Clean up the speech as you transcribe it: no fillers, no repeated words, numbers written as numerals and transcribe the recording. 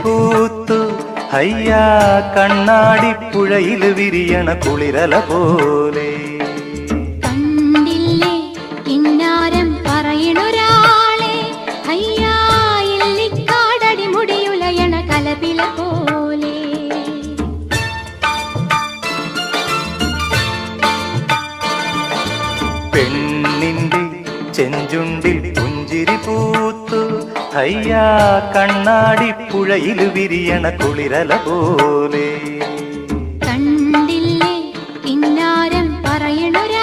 പൂത്തു അയ്യാ കണ്ണാടിപ്പുഴയിൽ വിരിയണ കുളിരല പോലെ. കണ്ടില്ലേ കിന്നാരം പറയണൊരാളെ അയ്യാ ഇല്ലിക്കാടടി മുടിയുലയണ കലപില പോലെ. പെണ്ണിന്റെ ചെഞ്ചുണ്ടിൽ പുഞ്ചിരി പൂത്തു അയ്യാ കണ്ണാടിപ്പുഴയിൽ വിരിയണ കുളിരല പോലെ. കണ്ടില്ലേ കിന്നാരം പറയണൊരാളെ